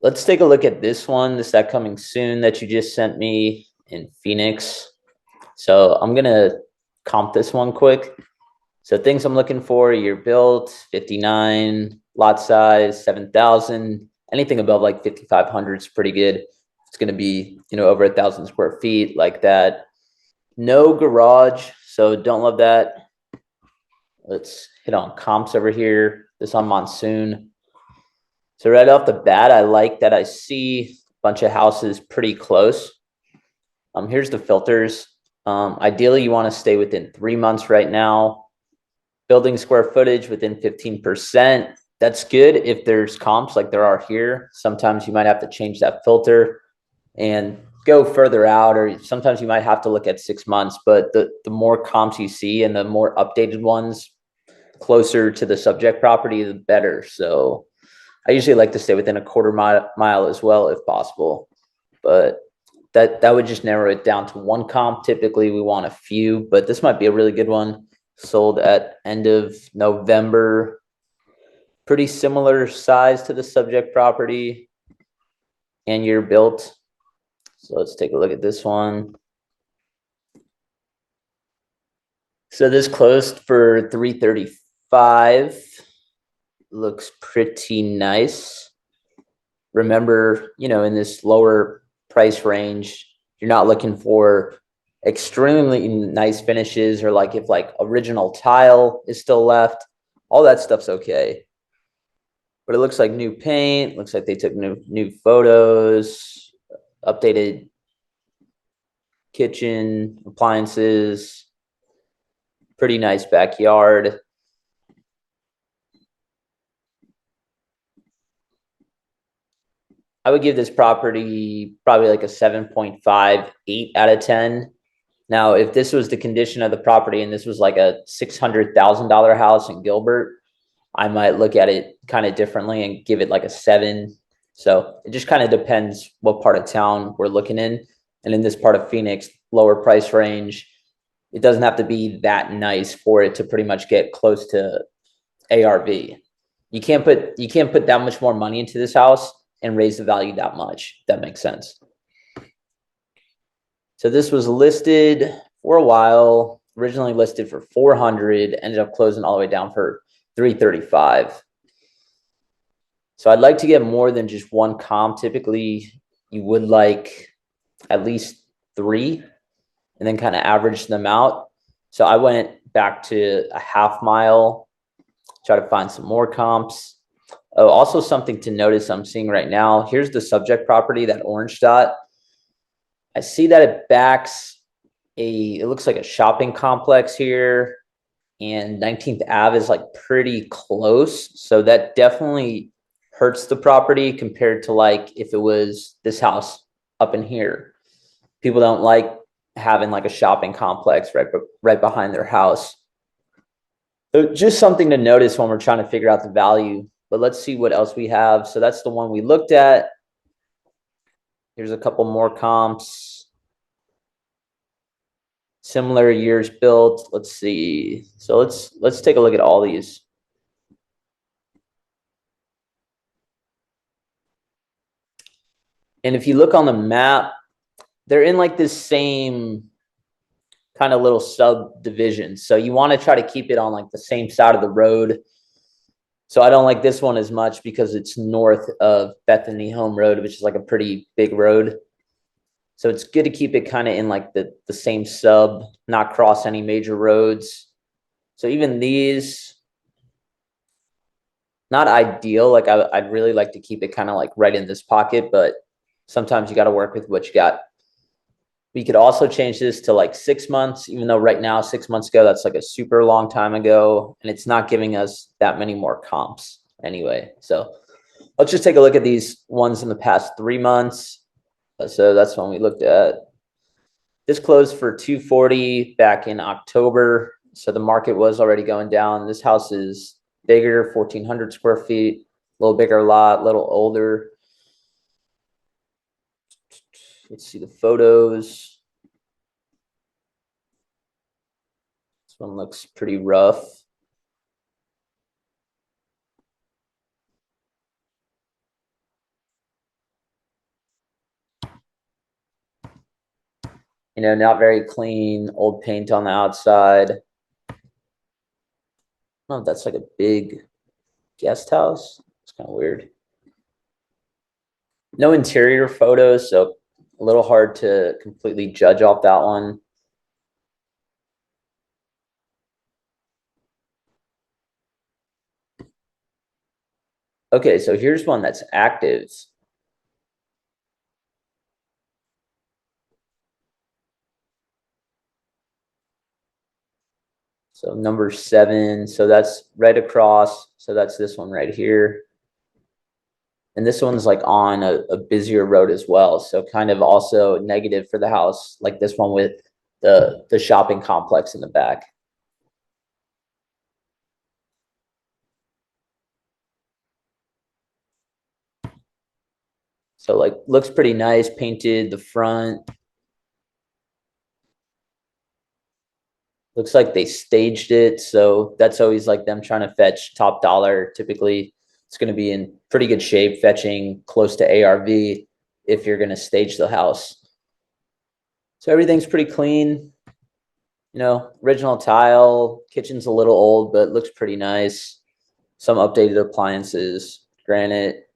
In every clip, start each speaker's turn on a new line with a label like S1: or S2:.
S1: Let's take a look at this one. This that coming soon that you just sent me in Phoenix. So I'm gonna comp this one quick. So things I'm looking for: year built, 59, lot size 7,000. Anything above like 5,500 is pretty good. It's gonna be over 1,000 square feet like that. No garage, so don't love that. Let's hit on comps over here. This on Monsoon. So right off the bat, I like that I see a bunch of houses pretty close. Here's the filters. Ideally, you want to stay within 3 months right now. Building square footage within 15%. That's good if there's comps like there are here. Sometimes you might have to change that filter and go further out, or sometimes you might have to look at 6 months. But the more comps you see and the more updated ones closer to the subject property, the better. So I usually like to stay within a quarter mile as well, if possible. But that would just narrow it down to one comp. Typically, we want a few, but this might be a really good one. Sold at end of November. Pretty similar size to the subject property and year built. So let's take a look at this one. So this closed for 335. Looks pretty nice. Remember, in this lower price range, you're not looking for extremely nice finishes, or like if like original tile is still left, all that stuff's okay. But it looks like new paint, looks like they took new photos, updated kitchen, appliances, pretty nice backyard. I would give this property probably like a 7.58 out of 10. Now, if this was the condition of the property and this was like a $600,000 house in Gilbert, I might look at it kind of differently and give it like a 7. So it just kind of depends what part of town we're looking in. And in this part of Phoenix, lower price range, it doesn't have to be that nice for it to pretty much get close to ARV. You can't put that much more money into this house and raise the value that much. If that makes sense. So this was listed for a while, originally listed for 400, ended up closing all the way down for 335. So I'd like to get more than just one comp. Typically, you would like at least 3 and then kind of average them out. So I went back to a half mile, try to find some more comps. Oh, also something to notice I'm seeing right now. Here's the subject property, that orange dot. I see that it backs it looks like a shopping complex here, and 19th Ave is like pretty close. So that definitely hurts the property compared to like if it was this house up in here. People don't like having like a shopping complex right behind their house. So just something to notice when we're trying to figure out the value. But let's see what else we have. So that's the one we looked at. Here's a couple more comps. Similar years built. Let's see. So let's take a look at all these. And if you look on the map, they're in like this same kind of little subdivision. So you want to try to keep it on like the same side of the road. So I don't like this one as much because it's north of Bethany Home Road, which is like a pretty big road. So it's good to keep it kind of in like the same sub, not cross any major roads. So even these, not ideal. Like I'd really like to keep it kind of like right in this pocket, but sometimes you got to work with what you got. We could also change this to like 6 months, even though right now, 6 months ago, that's like a super long time ago, and it's not giving us that many more comps anyway. So let's just take a look at these ones in the past 3 months. So that's when we looked at. This closed for 240 back in October. So the market was already going down. This house is bigger, 1,400 square feet, a little bigger lot, a little older. Let's see the photos. This one looks pretty rough. not very clean, old paint on the outside. I don't know if that's like a big guest house. It's kind of weird. No interior photos, so a little hard to completely judge off that one. Okay, so here's one that's active. So number 7, so that's right across. So that's this one right here. And this one's like on a busier road as well. So kind of also negative for the house, like this one with the shopping complex in the back. So like looks pretty nice, painted the front. Looks like they staged it. So that's always like them trying to fetch top dollar. Typically, it's going to be in pretty good shape, fetching close to ARV if you're going to stage the house. So everything's pretty clean. Original tile. Kitchen's a little old, but looks pretty nice. Some updated appliances, granite.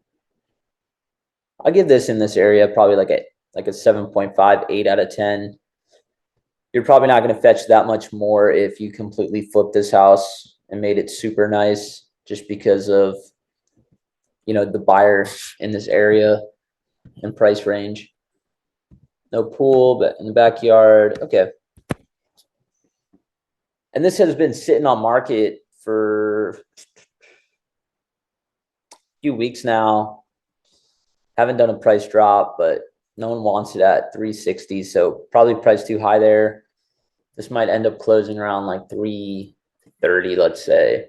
S1: I'll give this in this area probably like a 7.5, 8 out of 10. You're probably not going to fetch that much more if you completely flip this house and made it super nice, just because of the buyer in this area and price range. No pool, but in the backyard. Okay. And this has been sitting on market for a few weeks now. Haven't done a price drop, but no one wants it at 360, so probably priced too high there. This might end up closing around like 330, let's say.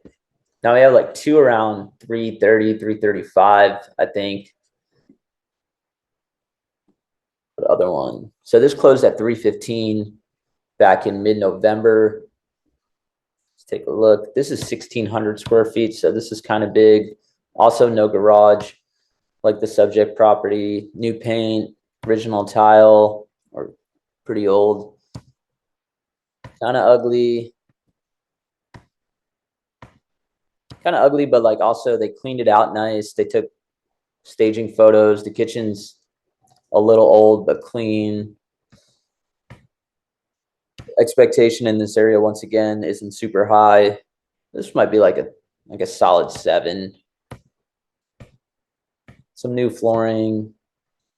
S1: Now we have like 2 around 330, 335, I think. The other one. So this closed at 315 back in mid-November. Let's take a look. This is 1,600 square feet, so this is kind of big. Also no garage, like the subject property. New paint, original tile, or pretty old. Kind of ugly. Kind of ugly, but like also they cleaned it out nice. They took staging photos. The kitchen's a little old but clean. Expectation in this area once again isn't super high. This might be like a solid 7. Some new flooring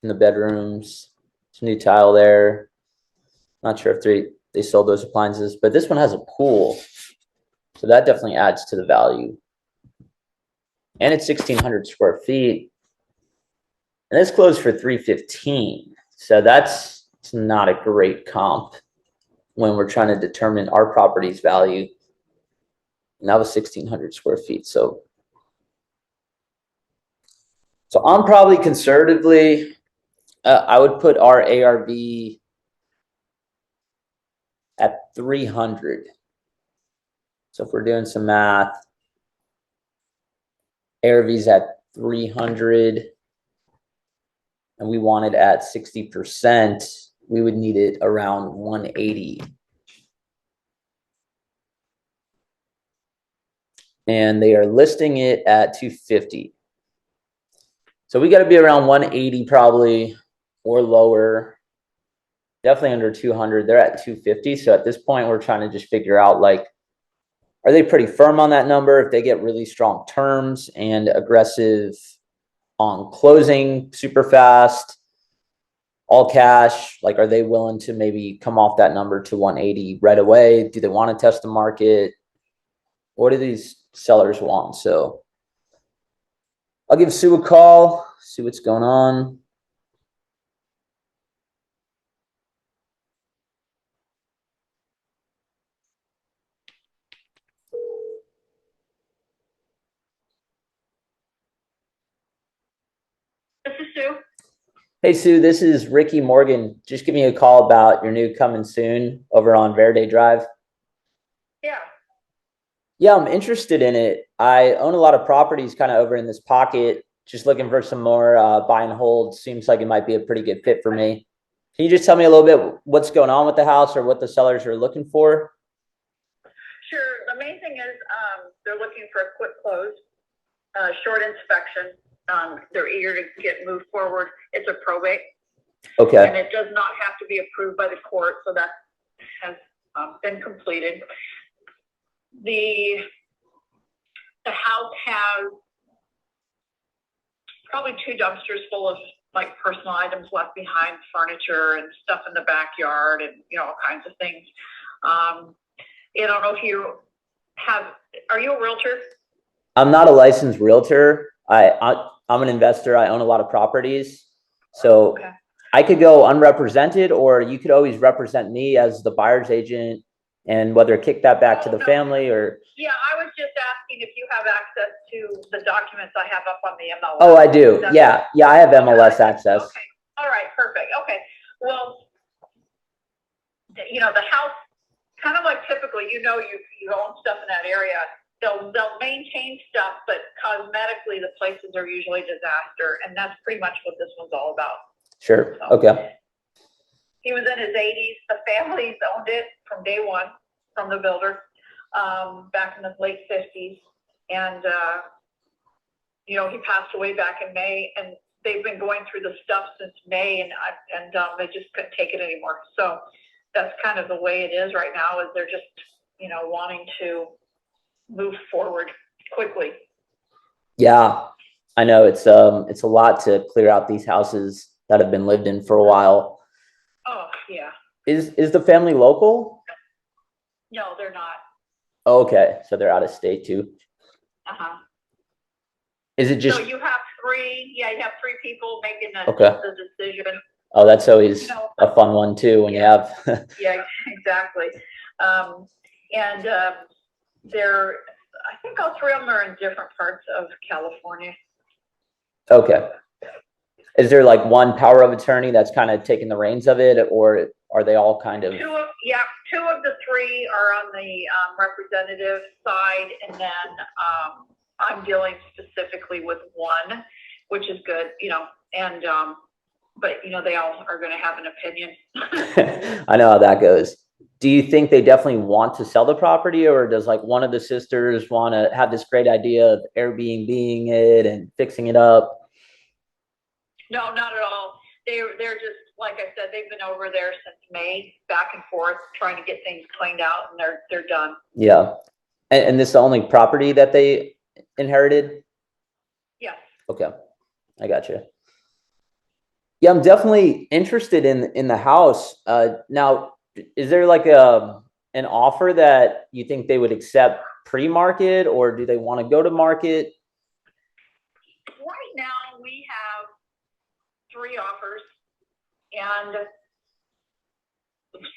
S1: in the bedrooms. Some new tile there. Not sure if they sold those appliances, but this one has a pool, so that definitely adds to the value. And it's 1,600 square feet. And this closed for 315. So that's not a great comp when we're trying to determine our property's value. And that was 1,600 square feet. So I'm probably conservatively, I would put our ARV at 300. So if we're doing some math, ARV's at 300. And we want it at 60%, we would need it around 180. And they are listing it at 250. So we got to be around 180 probably, or lower. Definitely under 200. They're at 250. So at this point, we're trying to just figure out, like, are they pretty firm on that number? If they get really strong terms and aggressive on closing super fast, all cash, like, are they willing to maybe come off that number to 180 right away? Do they want to test the market? What do these sellers want? So I'll give Sue a call, see what's going on.
S2: This is Sue.
S1: Hey, Sue, this is Ricky Morgan. Just give me a call about your new coming soon over on Verde Drive.
S2: Yeah.
S1: Yeah, I'm interested in it. I own a lot of properties kind of over in this pocket. Just looking for some more buy and hold. Seems like it might be a pretty good fit for me. Can you just tell me a little bit what's going on with the house or what the sellers are looking for?
S2: Sure. The main thing is they're looking for a quick close, short inspection. They're eager to get moved forward. It's a probate.
S1: Okay.
S2: And it does not have to be approved by the court, so that has been completed. The house has probably 2 dumpsters full of like personal items left behind, furniture and stuff in the backyard, and all kinds of things. I don't know if you are you a realtor?
S1: I'm not a licensed realtor. I'm an investor. I own a lot of properties. So okay. I could go unrepresented, or you could always represent me as the buyer's agent, and whether kick that back to the family or.
S2: Yeah, I was just asking if you have access to the documents I have up on the MLS.
S1: Oh, I do. Yeah, I have MLS access.
S2: Okay. All right, perfect. Okay. Well, the house, kind of like typically, you own stuff in that area. They'll maintain stuff, but cosmetically, the places are usually disaster, and that's pretty much what this one's all about.
S1: Sure. So, okay.
S2: He was in his 80s. The family's owned it from day one, from the builder, back in the late 50s, and he passed away back in May, and they've been going through the stuff since May, and they just couldn't take it anymore. So that's kind of the way it is right now. Is they're just wanting to move forward quickly.
S1: Yeah, I know it's a lot to clear out these houses that have been lived in for a while.
S2: Oh yeah.
S1: Is the family local?
S2: No, they're not.
S1: Okay, so they're out of state too.
S2: Uh-huh.
S1: Is it just?
S2: So you have 3? Yeah, you have 3 people making
S1: the
S2: decision.
S1: Oh, that's always a fun one too when you have.
S2: Yeah, exactly. I think all 3 of them are in different parts of California.
S1: Okay. Is there like one power of attorney that's kind of taking the reins of it, or are they all kind of?
S2: 2 of the 3 are on the representative side, and then I'm dealing specifically with 1, which is good, and but they all are going to have an opinion.
S1: I know how that goes. Do you think they definitely want to sell the property, or does like one of the sisters want to have this great idea of Airbnb-ing it and fixing it up?
S2: No, not at all. They're just, like I said, they've been over there since May, back and forth, trying to get things cleaned out, and they're done.
S1: Yeah. And this is the only property that they inherited?
S2: Yes.
S1: Okay. I got you. Yeah, I'm definitely interested in the house. Now, is there like an offer that you think they would accept pre-market, or do they want to go to market?
S2: Right now, we have 3 offers, and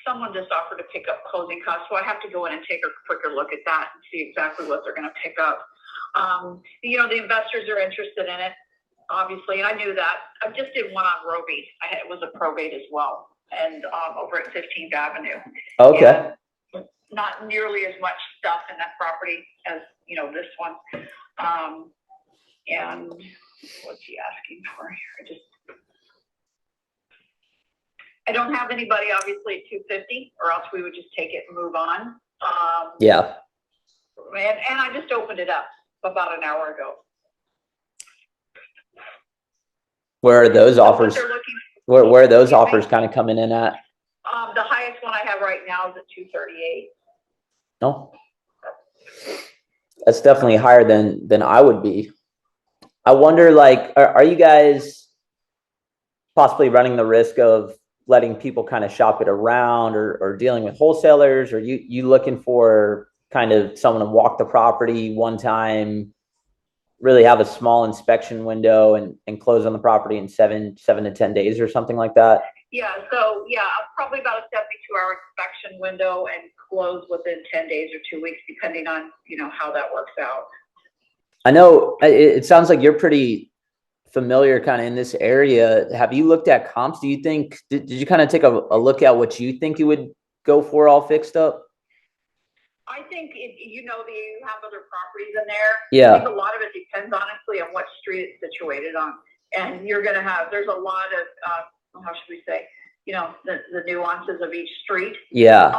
S2: someone just offered to pick up closing costs, so I have to go in and take a quicker look at that and see exactly what they're going to pick up. The investors are interested in it, obviously, and I knew that. I just did one on Roby. It was a probate as well, and over at 15th Avenue.
S1: Okay.
S2: And not nearly as much stuff in that property as this one. And what's he asking for here? I don't have anybody obviously at 250, or else we would just take it and move on.
S1: Yeah.
S2: And I just opened it up about an hour ago.
S1: Where are those offers? Where are those offers kind of coming in at?
S2: The highest one I have right now is at 238.
S1: No, that's definitely higher than I would be. I wonder, like, are you guys possibly running the risk of letting people kind of shop it around, or dealing with wholesalers, or you looking for kind of someone to walk the property one time, really have a small inspection window and close on the property in 7 to 10 days or something like that?
S2: Yeah. So probably about a 72-hour inspection window and close within 10 days or 2 weeks, depending on, how that works out.
S1: I know it sounds like you're pretty familiar kind of in this area. Have you looked at comps? Do you think, did you kind of take a look at what you think you would go for all fixed up?
S2: I think you have other properties in there.
S1: Yeah.
S2: I think a lot of it depends, honestly, on what street it's situated on. And there's a lot of, how should we say? you know, the nuances of each street.
S1: Yeah.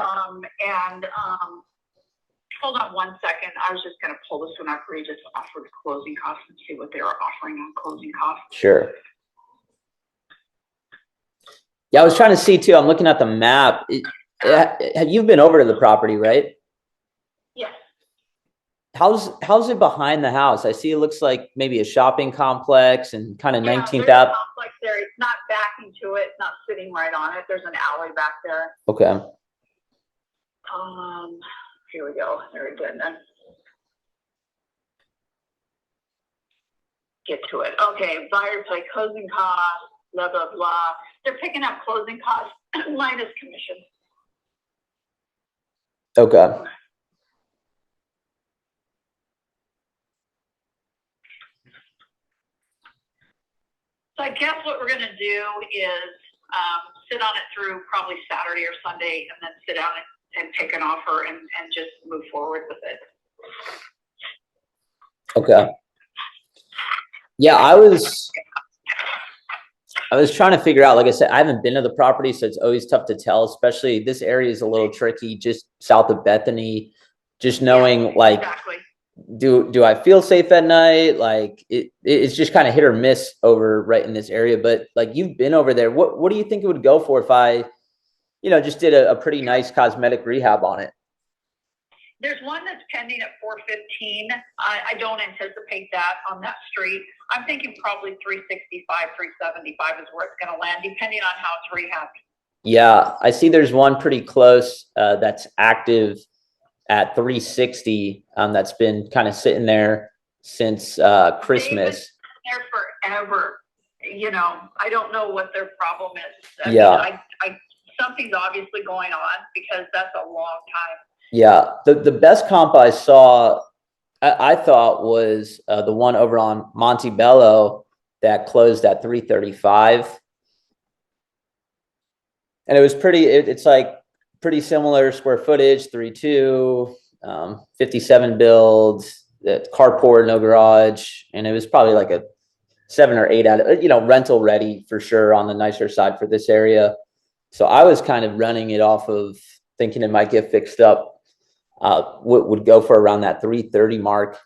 S2: Hold on one second. I was just going to pull this one up where he just offered closing costs and see what they were offering on closing costs.
S1: Sure. Yeah, I was trying to see too. I'm looking at the map. You've been over to the property, right?
S2: Yes.
S1: How's it behind the house? I see it looks like maybe a shopping complex and kind of 19th Ave.
S2: Complex there. It's not backing to it. It's not sitting right on it. There's an alley back there.
S1: Okay.
S2: Here we go. Very good. Then get to it. Okay. Buyers like closing costs, blah, blah, blah. They're picking up closing costs minus commission.
S1: Okay.
S2: So I guess what we're going to do is sit on it through probably Saturday or Sunday and then sit down and pick an offer and just move forward with it.
S1: Okay. Yeah, I was trying to figure out, like I said, I haven't been to the property, so it's always tough to tell, especially this area is a little tricky, just south of Bethany, just knowing like,
S2: exactly.
S1: Do I feel safe at night? Like it's just kind of hit or miss over right in this area, but like you've been over there. What do you think it would go for if I, just did a pretty nice cosmetic rehab on it?
S2: There's one that's pending at 415. I don't anticipate that on that street. I'm thinking probably 365, 375 is where it's going to land, depending on how it's rehabbed.
S1: Yeah, I see there's one pretty close that's active at 360 that's been kind of sitting there since Christmas.
S2: There forever. I don't know what their problem is. Something's obviously going on because that's a long time.
S1: Yeah, the best comp I saw, I thought was the one over on Montebello that closed at 335, and it was pretty. It's like pretty similar square footage, 3.2, 57 builds, carport, no garage, and it was probably like a 7 or 8 out of rental ready for sure on the nicer side for this area. So I was kind of running it off of thinking it might get fixed up. Would go for around that 330 mark.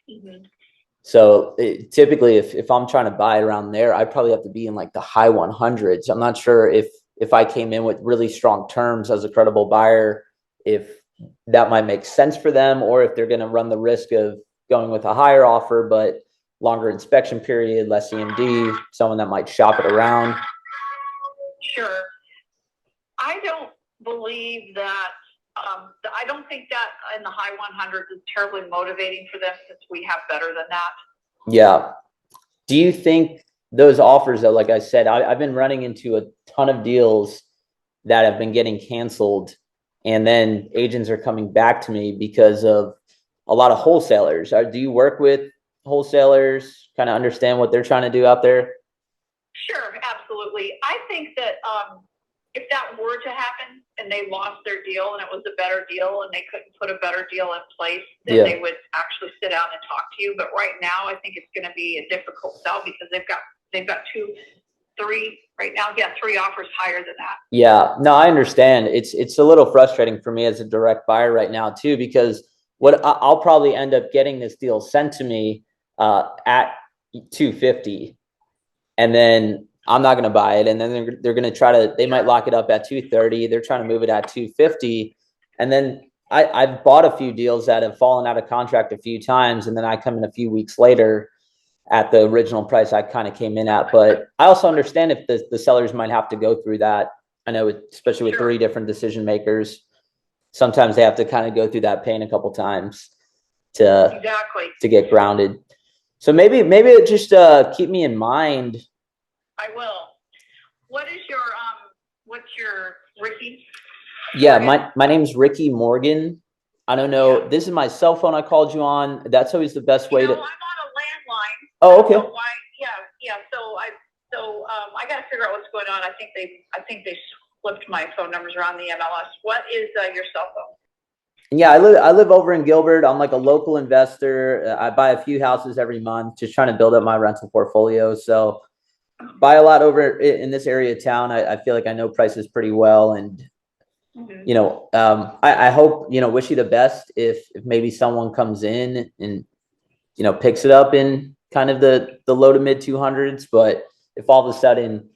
S2: Mm-hmm.
S1: So typically, if I'm trying to buy around there, I'd probably have to be in like the high 100s. I'm not sure if I came in with really strong terms as a credible buyer, if that might make sense for them, or if they're going to run the risk of going with a higher offer, but longer inspection period, less EMD, someone that might shop it around.
S2: Sure. I don't believe that. I don't think that in the high 100s is terribly motivating for them since we have better than that.
S1: Yeah. Do you think those offers, though, like I said, I've been running into a ton of deals that have been getting canceled, and then agents are coming back to me because of a lot of wholesalers. Do you work with wholesalers, kind of understand what they're trying to do out there?
S2: Sure, absolutely. I think that if that were to happen and they lost their deal and it was a better deal and they couldn't put a better deal in place, then they would actually sit down and talk to you. But right now, I think it's going to be a difficult sell because they've got 3 right now. Yeah, 3 offers higher than that.
S1: Yeah, no, I understand. It's a little frustrating for me as a direct buyer right now too, because I'll probably end up getting this deal sent to me at 250, and then I'm not going to buy it. And then they're going to they might lock it up at 230. They're trying to move it at 250. And then I've bought a few deals that have fallen out of contract a few times. And then I come in a few weeks later at the original price I kind of came in at. But I also understand if the sellers might have to go through that. I know, especially with 3 different decision makers, sometimes they have to kind of go through that pain a couple times to get grounded. So maybe it just keep me in mind.
S2: I will. What is your what's your Ricky?
S1: Yeah, my name's Ricky Morgan. I don't know. Yeah. This is my cell phone I called you on. That's always the best way to.
S2: I'm on a landline.
S1: Oh, okay.
S2: Yeah. So I got to figure out what's going on. I think they flipped my phone numbers around the MLS. What is your cell phone?
S1: Yeah, I live over in Gilbert. I'm like a local investor. I buy a few houses every month, just trying to build up my rental portfolio. So buy a lot over in this area of town. I feel like I know prices pretty well, and I hope, wish you the best if maybe someone comes in and, picks it up in kind of the low to mid 200s. But if all of a sudden,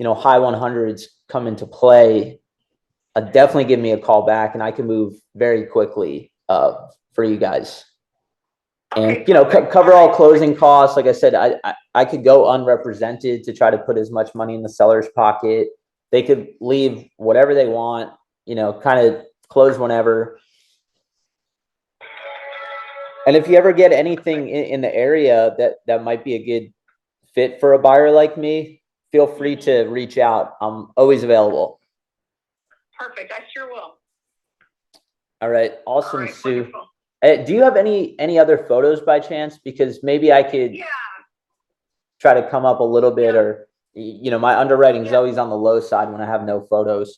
S1: high 100s come into play, definitely give me a call back and I can move very quickly for you guys. And, cover all closing costs. Like I said, I could go unrepresented to try to put as much money in the seller's pocket. They could leave whatever they want, kind of close whenever. And if you ever get anything in the area that might be a good fit for a buyer like me, feel free to reach out. I'm always available.
S2: Perfect. I sure will.
S1: All right. Awesome,
S2: All right,
S1: Sue.
S2: wonderful.
S1: Do you have any other photos by chance? Because maybe I could try to come up a little bit, or my underwriting is always on the low side when I have no photos.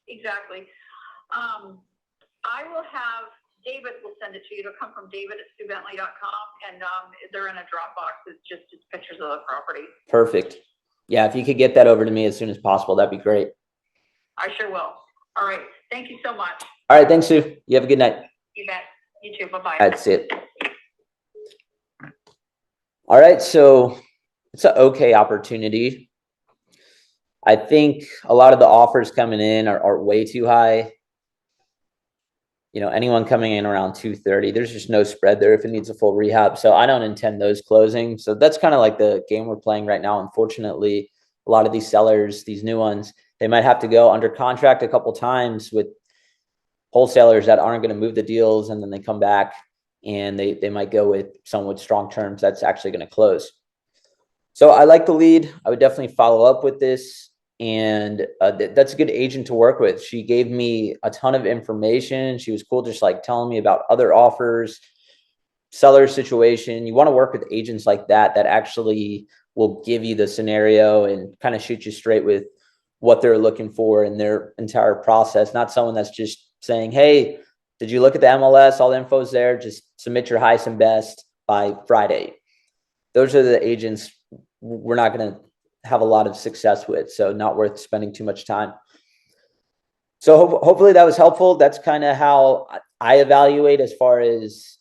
S2: Exactly. I will have David will send it to you. It'll come from David@SueBentley.com, and they're in a Dropbox. It's just pictures of the property.
S1: Perfect. Yeah, if you could get that over to me as soon as possible, that'd be great.
S2: I sure will. All right. Thank you so much.
S1: All right. Thanks, Sue. You have a good night.
S2: You bet. You too. Bye-bye.
S1: That's it. All right. So it's an okay opportunity. I think a lot of the offers coming in are way too high. Anyone coming in around 230, there's just no spread there if it needs a full rehab. So I don't intend those closing. So that's kind of like the game we're playing right now. Unfortunately, a lot of these sellers, these new ones, they might have to go under contract a couple times with wholesalers that aren't going to move the deals, and then they come back and they might go with someone with strong terms that's actually going to close. So I like the lead. I would definitely follow up with this, and that's a good agent to work with. She gave me a ton of information. She was cool, just like telling me about other offers, seller situation. You want to work with agents like that actually will give you the scenario and kind of shoot you straight with what they're looking for in their entire process. Not someone that's just saying, hey, did you look at the MLS? All the info's there. Just submit your highest and best by Friday. Those are the agents we're not going to have a lot of success with. So not worth spending too much time. So hopefully that was helpful. That's kind of how I evaluate as far as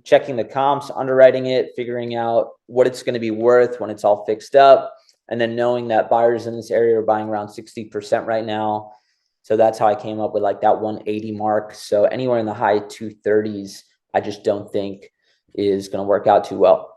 S1: checking the comps, underwriting it, figuring out what it's going to be worth when it's all fixed up. And then knowing that buyers in this area are buying around 60% right now. So that's how I came up with like that 180 mark. So anywhere in the high 230s, I just don't think is going to work out too well.